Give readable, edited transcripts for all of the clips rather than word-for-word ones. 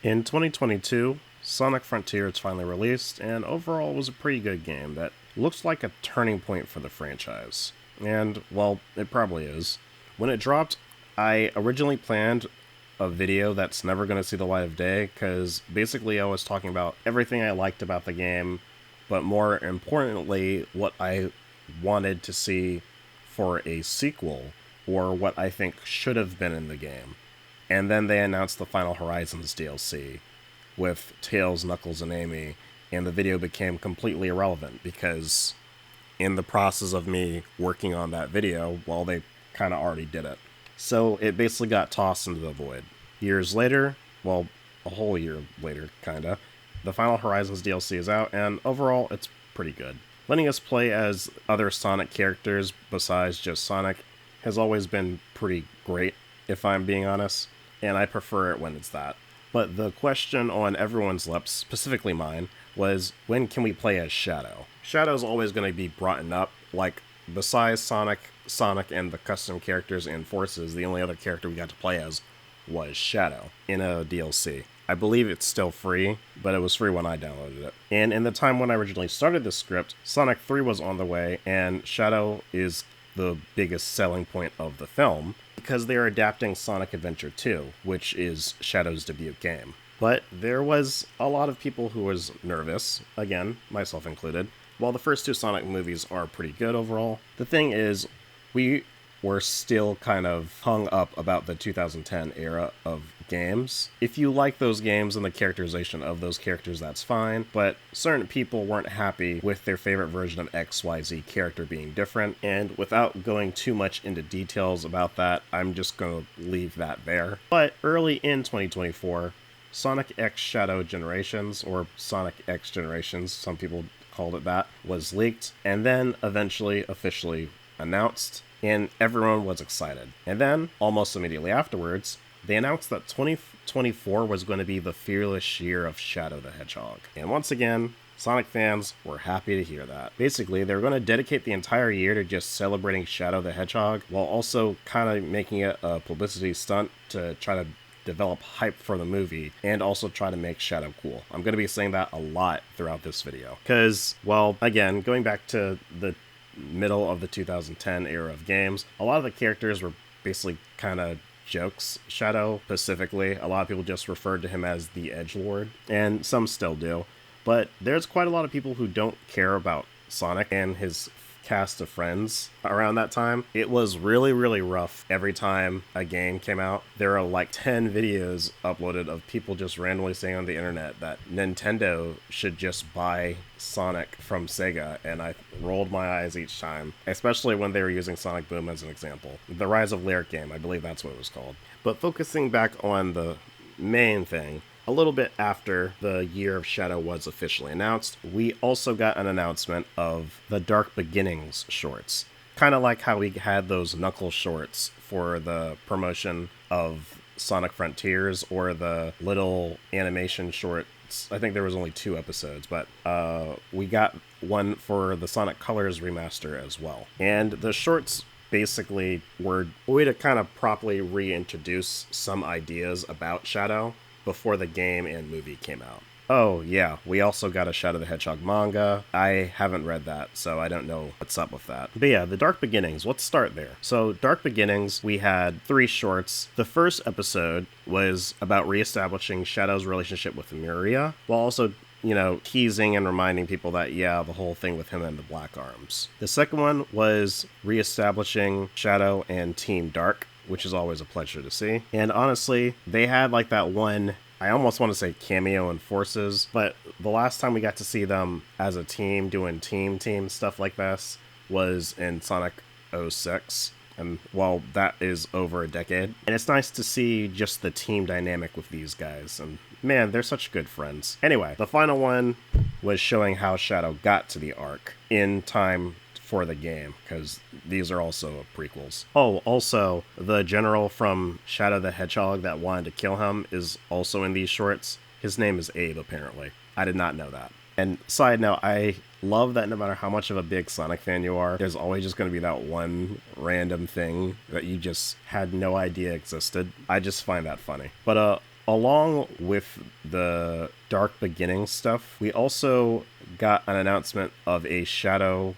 In 2022, Sonic Frontiers finally released, and overall was a pretty good game that looks like a turning point for the franchise. And, well, it probably is. When it dropped, I originally planned a video that's never going to see the light of day, because basically I was talking about everything I liked about the game, but more importantly, what I wanted to see for a sequel, or what I think should have been in the game. And then they announced the Final Horizons DLC with Tails, Knuckles, and Amy, and the video became completely irrelevant because in the process of me working on that video, well, they kind of already did it. So it basically got tossed into the void. Years later, well, a whole year later, kinda, the Final Horizons DLC is out, and overall, it's pretty good. Letting us play as other Sonic characters besides just Sonic has always been pretty great, if I'm being honest, and I prefer it when it's that. But the question on everyone's lips, specifically mine, was when can we play as Shadow? Shadow's always going to be brought up, like, besides Sonic and the custom characters and Forces, the only other character we got to play as was Shadow in a DLC. I believe it's still free, but it was free when I downloaded it. And in the time when I originally started this script, Sonic 3 was on the way, and Shadow is the biggest selling point of the film, because they are adapting Sonic Adventure 2, which is Shadow's debut game. But there was a lot of people who was nervous, again, myself included. While the first two Sonic movies are pretty good overall, the thing is, we were still kind of hung up about the 2010 era of games. If you like those games and the characterization of those characters, that's fine, but certain people weren't happy with their favorite version of XYZ character being different, and without going too much into details about that, I'm just gonna leave that there. But early in 2024, Sonic X Shadow Generations, or Sonic X Generations, some people called it that, was leaked, and then eventually officially announced, and everyone was excited. And then, almost immediately afterwards, they announced that 2024 was going to be the fearless year of Shadow the Hedgehog. And once again, Sonic fans were happy to hear that. Basically, they're going to dedicate the entire year to just celebrating Shadow the Hedgehog, while also kind of making it a publicity stunt to try to develop hype for the movie, and also try to make Shadow cool. I'm going to be saying that a lot throughout this video. Because, well, again, going back to the middle of the 2010 era of games, a lot of the characters were basically kind of jokes. Shadow, specifically, a lot of people just referred to him as the Edgelord, and some still do. But there's quite a lot of people who don't care about Sonic and his cast of friends around that time. It was really, really rough every time a game came out. There are like 10 videos uploaded of people just randomly saying on the internet that Nintendo should just buy Sonic from Sega, and I rolled my eyes each time, especially when they were using Sonic Boom as an example. The Rise of Lyric Game, I believe that's what it was called. But focusing back on the main thing, a little bit after the Year of Shadow was officially announced, we also got an announcement of the Dark Beginnings shorts. Kind of like how we had those Knuckles shorts for the promotion of Sonic Frontiers, or the little animation shorts. I think there was only 2 episodes, but we got one for the Sonic Colors remaster as well. And the shorts basically were a way to kind of properly reintroduce some ideas about Shadow before the game and movie came out. Oh, yeah, we also got a Shadow the Hedgehog manga. I haven't read that, so I don't know what's up with that. But yeah, the Dark Beginnings, let's start there. So, Dark Beginnings, we had 3 shorts. The first episode was about reestablishing Shadow's relationship with Miria, while also, teasing and reminding people that, yeah, the whole thing with him and the Black Arms. The second one was reestablishing Shadow and Team Dark, which is always a pleasure to see. And honestly, they had like that one, I almost want to say cameo in Forces, but the last time we got to see them as a team doing team stuff like this was in Sonic 06. And well, that is over a decade. And it's nice to see just the team dynamic with these guys. And man, they're such good friends. Anyway, the final one was showing how Shadow got to the Ark in time for the game, because these are also prequels. Oh, also, the general from Shadow the Hedgehog that wanted to kill him is also in these shorts. His name is Abe, apparently. I did not know that. And side note, I love that no matter how much of a big Sonic fan you are, there's always just going to be that one random thing that you just had no idea existed. I just find that funny. But along with the Dark Beginnings stuff, we also got an announcement of a Sonic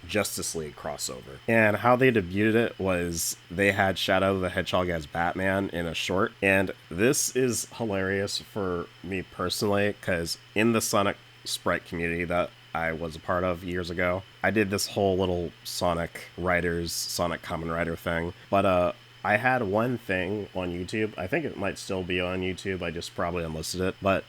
Justice League crossover. And how they debuted it was they had Shadow the Hedgehog as Batman in a short. And this is hilarious for me personally, because in the Sonic sprite community that I was a part of years ago, I did this whole little Sonic Kamen Rider thing. But I had one thing on YouTube. I think it might still be on YouTube. I just probably unlisted it. But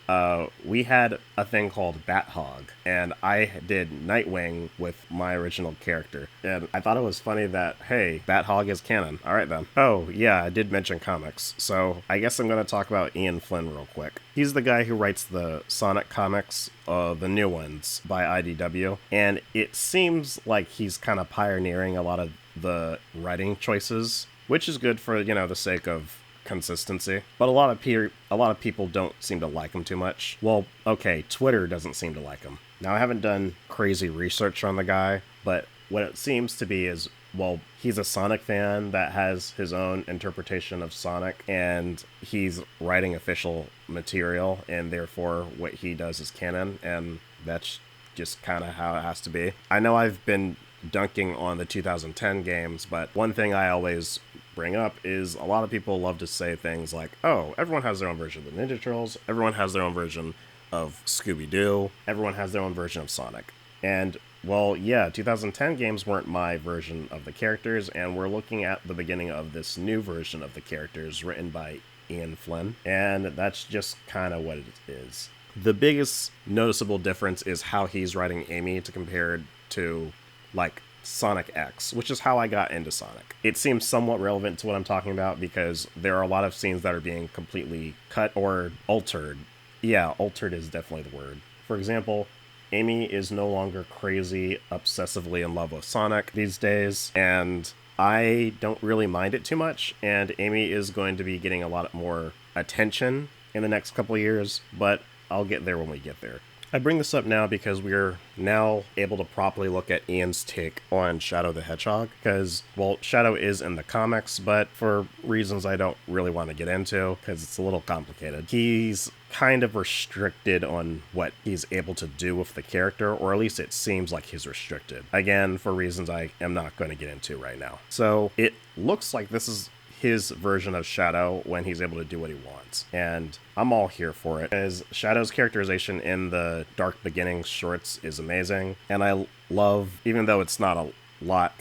we had a thing called Bat Hog, and I did Nightwing with my original character. And I thought it was funny that, hey, Bat Hog is canon. All right, then. Oh, yeah, I did mention comics. So I guess I'm going to talk about Ian Flynn real quick. He's the guy who writes the Sonic comics, the new ones, by IDW. And it seems like he's kind of pioneering a lot of the writing choices, which is good for, the sake of consistency. But a lot of people don't seem to like him too much. Well, okay, Twitter doesn't seem to like him. Now, I haven't done crazy research on the guy, but what it seems to be is, well, he's a Sonic fan that has his own interpretation of Sonic, and he's writing official material, and therefore what he does is canon, and that's just kind of how it has to be. I know I've been dunking on the 2010 games, but one thing I always bring up is a lot of people love to say things like, oh, everyone has their own version of the Ninja Turtles, everyone has their own version of Scooby-Doo, everyone has their own version of Sonic. And, well, yeah, 2010 games weren't my version of the characters, and we're looking at the beginning of this new version of the characters written by Ian Flynn, and that's just kind of what it is. The biggest noticeable difference is how he's writing Amy to compare to, like, Sonic X, which is how I got into Sonic. It seems somewhat relevant to what I'm talking about because there are a lot of scenes that are being completely cut or altered. Yeah, altered is definitely the word. For example, Amy is no longer crazy, obsessively in love with Sonic these days, and I don't really mind it too much, and Amy is going to be getting a lot more attention in the next couple of years, but I'll get there when we get there. I bring this up now because we're now able to properly look at Ian's take on Shadow the Hedgehog, because, well, Shadow is in the comics, but for reasons I don't really want to get into, because it's a little complicated. He's kind of restricted on what he's able to do with the character, or at least it seems like he's restricted. Again, for reasons I am not going to get into right now. So it looks like this is his version of Shadow when he's able to do what he wants. And I'm all here for it, as Shadow's characterization in the Dark Beginnings shorts is amazing. And I love, even though it's not a lot,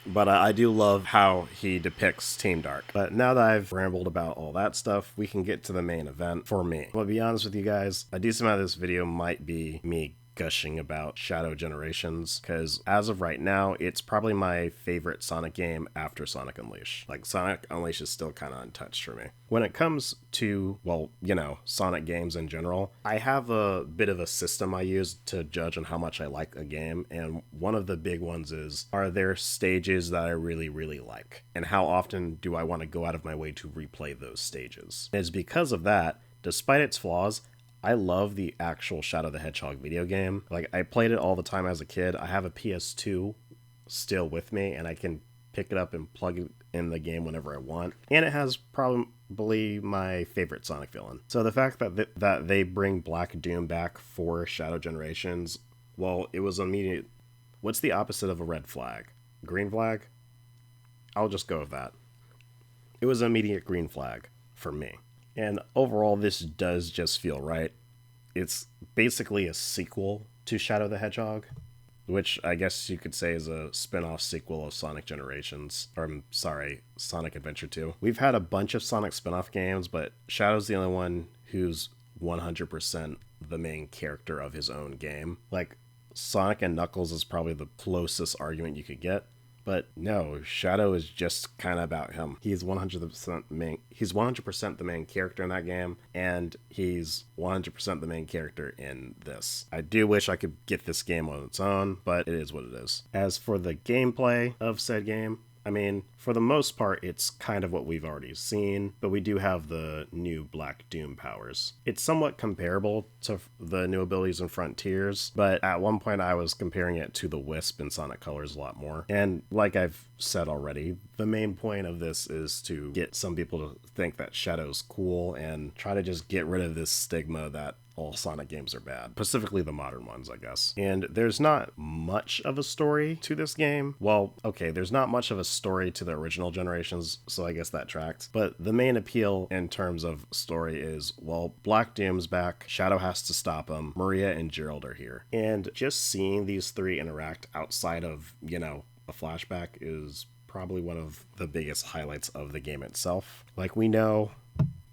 but I do love how he depicts Team Dark. But now that I've rambled about all that stuff, we can get to the main event for me. I'll be honest with you guys, a decent amount of this video might be me gushing about Shadow Generations, because as of right now, it's probably my favorite Sonic game after Sonic Unleashed. Like, Sonic Unleashed is still kind of untouched for me. When it comes to, well, Sonic games in general, I have a bit of a system I use to judge on how much I like a game, and one of the big ones is, are there stages that I really, really like? And how often do I want to go out of my way to replay those stages? It's because of that, despite its flaws, I love the actual Shadow the Hedgehog video game. Like, I played it all the time as a kid. I have a PS2 still with me, and I can pick it up and plug it in the game whenever I want. And it has probably my favorite Sonic villain. So the fact that they bring Black Doom back for Shadow Generations, well, it was immediate. What's the opposite of a red flag? Green flag? I'll just go with that. It was an immediate green flag for me. And overall, this does just feel right. It's basically a sequel to Shadow the Hedgehog, which I guess you could say is a spin-off sequel of Sonic Generations. Or, I'm sorry, Sonic Adventure 2. We've had a bunch of Sonic spin-off games, but Shadow's the only one who's 100% the main character of his own game. Like, Sonic and Knuckles is probably the closest argument you could get. But no, Shadow is just kind of about him. He's 100% He's 100% the main character in that game, and he's 100% the main character in this. I do wish I could get this game on its own, but it is what it is. As for the gameplay of said game, I mean, for the most part, it's kind of what we've already seen, but we do have the new Black Doom powers. It's somewhat comparable to the new abilities in Frontiers, but at one point I was comparing it to the Wisp in Sonic Colors a lot more. And like I've said already, the main point of this is to get some people to think that Shadow's cool and try to just get rid of this stigma that all Sonic games are bad, specifically the modern ones, I guess. And there's not much of a story to this game. Well, okay, there's not much of a story to the original generations, so I guess that tracks. But the main appeal in terms of story is, well, Black Doom's back, Shadow has to stop him, Maria and Gerald are here. And just seeing these three interact outside of, a flashback is probably one of the biggest highlights of the game itself. Like, we know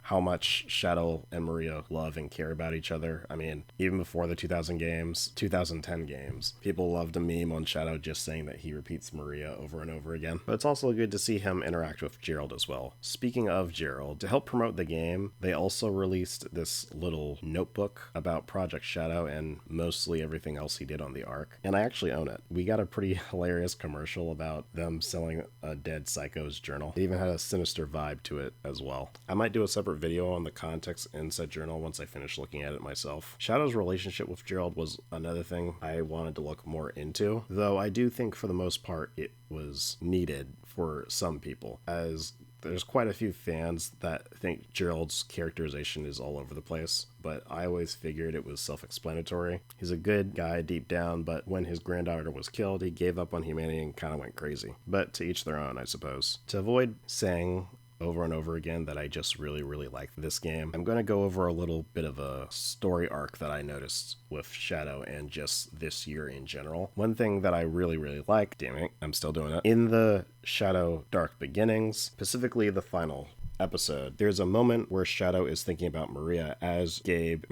how much Shadow and Maria love and care about each other. I mean, even before the 2010 games, people loved a meme on Shadow just saying that he repeats Maria over and over again. But it's also good to see him interact with Gerald as well. Speaking of Gerald, to help promote the game, they also released this little notebook about Project Shadow and mostly everything else he did on the Ark. And I actually own it. We got a pretty hilarious commercial about them selling a dead psycho's journal. It even had a sinister vibe to it as well. I might do a separate video on the context in said journal once I finish looking at it myself. Shadow's relationship with Gerald was another thing I wanted to look more into, though I do think for the most part it was needed for some people, as there's quite a few fans that think Gerald's characterization is all over the place, but I always figured it was self-explanatory. He's a good guy deep down, but when his granddaughter was killed, he gave up on humanity and kind of went crazy. But to each their own, I suppose. To avoid saying over and over again that I just really, really like this game, I'm going to go over a little bit of a story arc that I noticed with Shadow and just this year in general. One thing that I really, really like, damn it, I'm still doing it, in the Shadow Dark Beginnings, specifically the final episode, there's a moment where Shadow is thinking about Maria as Abe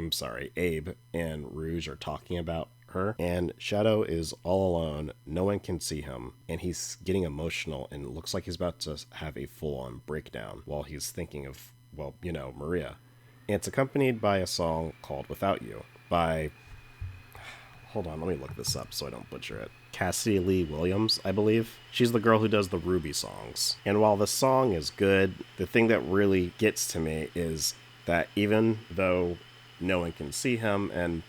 and Rouge are talking about her, and Shadow is all alone, no one can see him, and he's getting emotional and it looks like he's about to have a full-on breakdown while he's thinking of, Maria. And it's accompanied by a song called Without You by, hold on, let me look this up so I don't butcher it, Cassidy Lee Williams, I believe. She's the girl who does the Ruby songs. And while the song is good, the thing that really gets to me is that even though no one can see him, and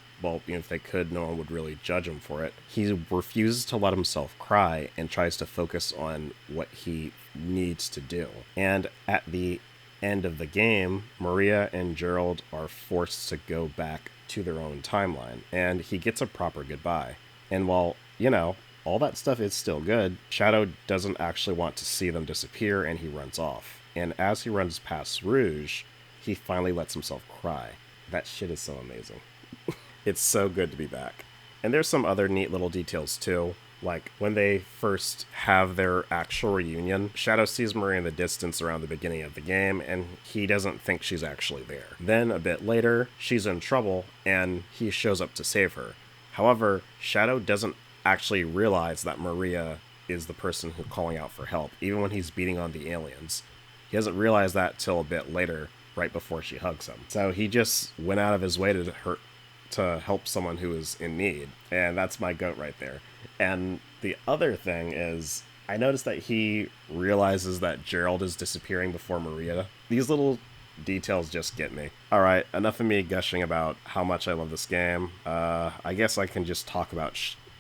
if they could, no one would really judge him for it, he refuses to let himself cry and tries to focus on what he needs to do. And at the end of the game, Maria and Gerald are forced to go back to their own timeline, and he gets a proper goodbye. And while, all that stuff is still good, Shadow doesn't actually want to see them disappear, and he runs off. And as he runs past Rouge, he finally lets himself cry. That shit is so amazing. It's so good to be back. And there's some other neat little details too. Like when they first have their actual reunion, Shadow sees Maria in the distance around the beginning of the game, and he doesn't think she's actually there. Then a bit later, she's in trouble, and he shows up to save her. However, Shadow doesn't actually realize that Maria is the person who's calling out for help, even when he's beating on the aliens. He doesn't realize that till a bit later, right before she hugs him. So he just went out of his way to help someone who is in need, and that's my goat right there. And the other thing is, I noticed that he realizes that Gerald is disappearing before Maria. These little details just get me. Alright, enough of me gushing about how much I love this game. I guess I can just talk about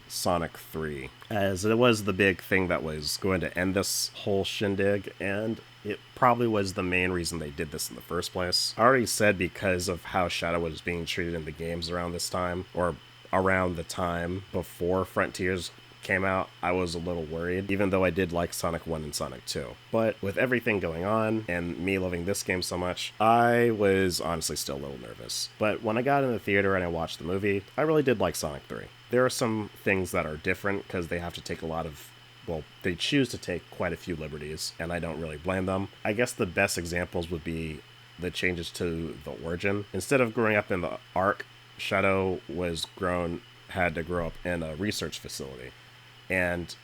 Sonic 3, as it was the big thing that was going to end this whole shindig, and it probably was the main reason they did this in the first place. I already said because of how Shadow was being treated in the games around this time, or around the time before Frontiers came out, I was a little worried, even though I did like Sonic 1 and Sonic 2. But with everything going on, and me loving this game so much, I was honestly still a little nervous. But when I got in the theater and I watched the movie, I really did like Sonic 3. There are some things that are different, because they have to take they choose to take quite a few liberties, and I don't really blame them. I guess the best examples would be the changes to the origin. Instead of growing up in the Ark, Shadow had to grow up in a research facility. And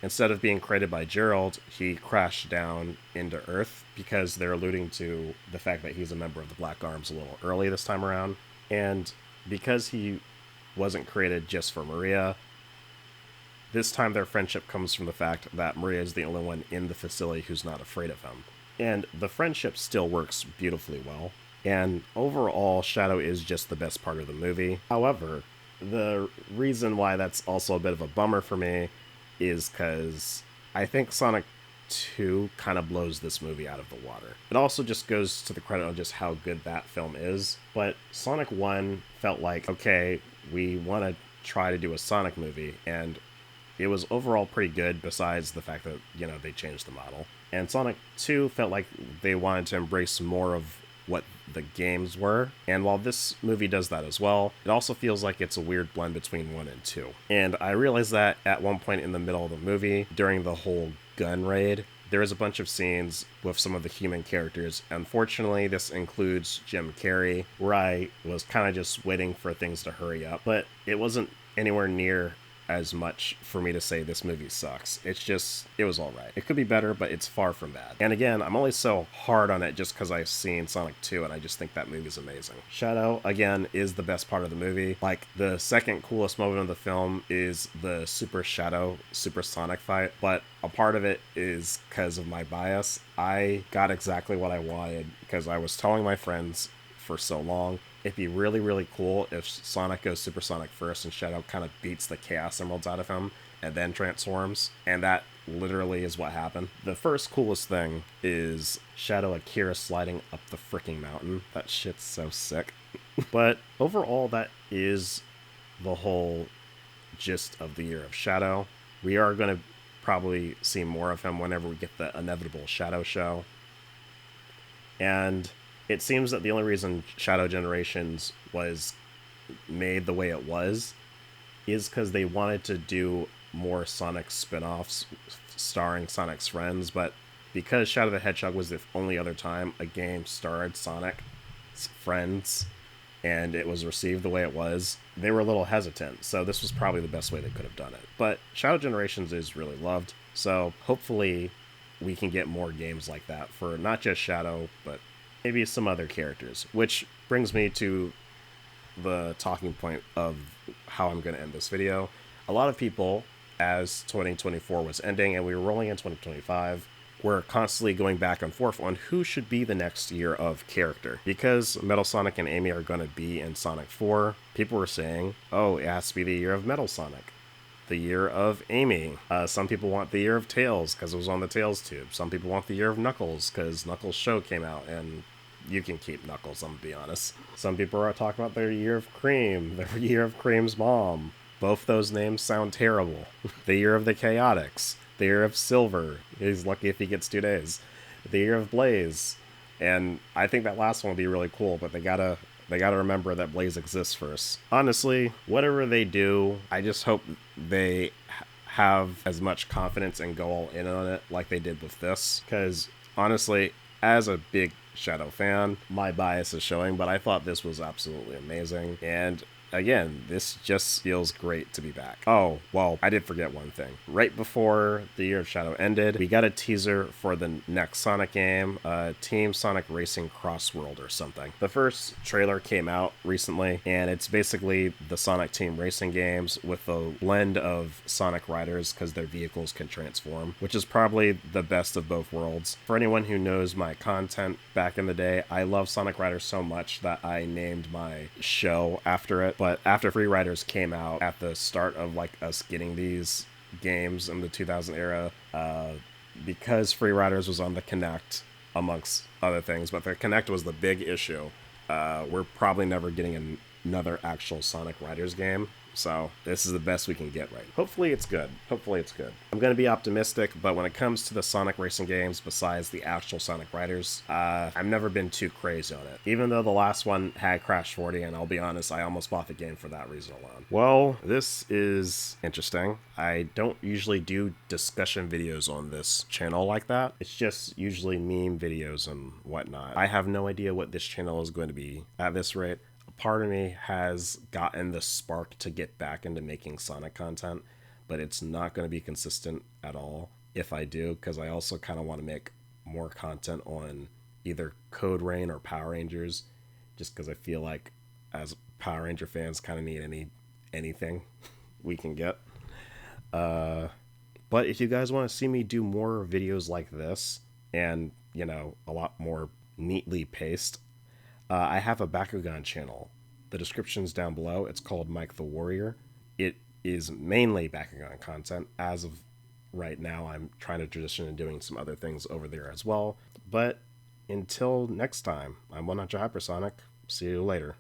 instead of being created by Gerald, he crashed down into Earth, because they're alluding to the fact that he's a member of the Black Arms a little early this time around. And because he wasn't created just for Maria, this time their friendship comes from the fact that Maria is the only one in the facility who's not afraid of him. And the friendship still works beautifully well. And overall, Shadow is just the best part of the movie. However, the reason why that's also a bit of a bummer for me is because I think Sonic 2 kind of blows this movie out of the water. It also just goes to the credit of just how good that film is. But Sonic 1 felt like, okay, we want to try to do a Sonic movie, and it was overall pretty good besides the fact that, they changed the model. And Sonic 2 felt like they wanted to embrace more of what the games were. And while this movie does that as well, it also feels like it's a weird blend between 1 and 2. And I realized that at one point in the middle of the movie, during the whole gun raid, there is a bunch of scenes with some of the human characters. Unfortunately, this includes Jim Carrey, where I was kind of just waiting for things to hurry up, but it wasn't anywhere near as much for me to say this movie sucks. It was alright. It could be better, but it's far from bad. And again, I'm only so hard on it just because I've seen Sonic 2 and I just think that movie's amazing. Shadow, again, is the best part of the movie. Like, the second coolest moment of the film is the Super Shadow, Super Sonic fight, but a part of it is because of my bias. I got exactly what I wanted because I was telling my friends for so long, it'd be really, really cool if Sonic goes Supersonic first and Shadow kind of beats the Chaos Emeralds out of him and then transforms. And that literally is what happened. The first coolest thing is Shadow Akira sliding up the freaking mountain. That shit's so sick. But overall, that is the whole gist of the Year of Shadow. We are going to probably see more of him whenever we get the inevitable Shadow show. And it seems that the only reason Shadow Generations was made the way it was is because they wanted to do more Sonic spin-offs starring Sonic's friends, but because Shadow the Hedgehog was the only other time a game starred Sonic's friends and it was received the way it was, they were a little hesitant, so this was probably the best way they could have done it. But Shadow Generations is really loved, so hopefully we can get more games like that for not just Shadow, but maybe some other characters, which brings me to the talking point of how I'm going to end this video. A lot of people, as 2024 was ending and we were rolling in 2025, were constantly going back and forth on who should be the next year of character. Because Metal Sonic and Amy are going to be in Sonic 4, people were saying, oh, it has to be the year of Metal Sonic, the year of Amy. Some people want the year of Tails because it was on the Tails tube. Some people want the year of Knuckles because Knuckles' show came out, and you can keep Knuckles, I'm gonna be honest. Some people are talking about their year of Cream, their year of Cream's mom. Both those names sound terrible. The year of the Chaotix, the year of Silver. He's lucky if he gets 2 days. The year of Blaze. And I think that last one will be really cool, but they gotta remember that Blaze exists first. Honestly, whatever they do, I just hope they have as much confidence and go all in on it like they did with this. Because honestly, as a big Shadow fan, my bias is showing, but I thought this was absolutely amazing. And again, this just feels great to be back. Oh, well, I did forget one thing. Right before the Year of Shadow ended, we got a teaser for the next Sonic game, Team Sonic Racing Crossworld or something. The first trailer came out recently, and it's basically the Sonic Team Racing games with a blend of Sonic Riders because their vehicles can transform, which is probably the best of both worlds. For anyone who knows my content back in the day, I love Sonic Riders so much that I named my show after it. But after Free Riders came out at the start of like us getting these games in the 2000 era, because Free Riders was on the Kinect amongst other things, but the Kinect was the big issue. We're probably never getting another actual Sonic Riders game. So this is the best we can get right. Hopefully it's good. Hopefully it's good. I'm going to be optimistic, but when it comes to the Sonic racing games, besides the actual Sonic Riders, I've never been too crazy on it. Even though the last one had Crash 40, and I'll be honest, I almost bought the game for that reason alone. Well, this is interesting. I don't usually do discussion videos on this channel like that. It's just usually meme videos and whatnot. I have no idea what this channel is going to be at this rate. Part of me has gotten the spark to get back into making Sonic content, but it's not going to be consistent at all if I do, because I also kind of want to make more content on either Code Rain or Power Rangers, just because I feel like as Power Ranger fans kind of need anything we can get. But if you guys want to see me do more videos like this, and, a lot more neatly paced, I have a Bakugan channel. The description's down below. It's called Mike the Warrior. It is mainly Bakugan content. As of right now, I'm trying to transition and doing some other things over there as well. But until next time, I'm 100 Hypersonic. See you later.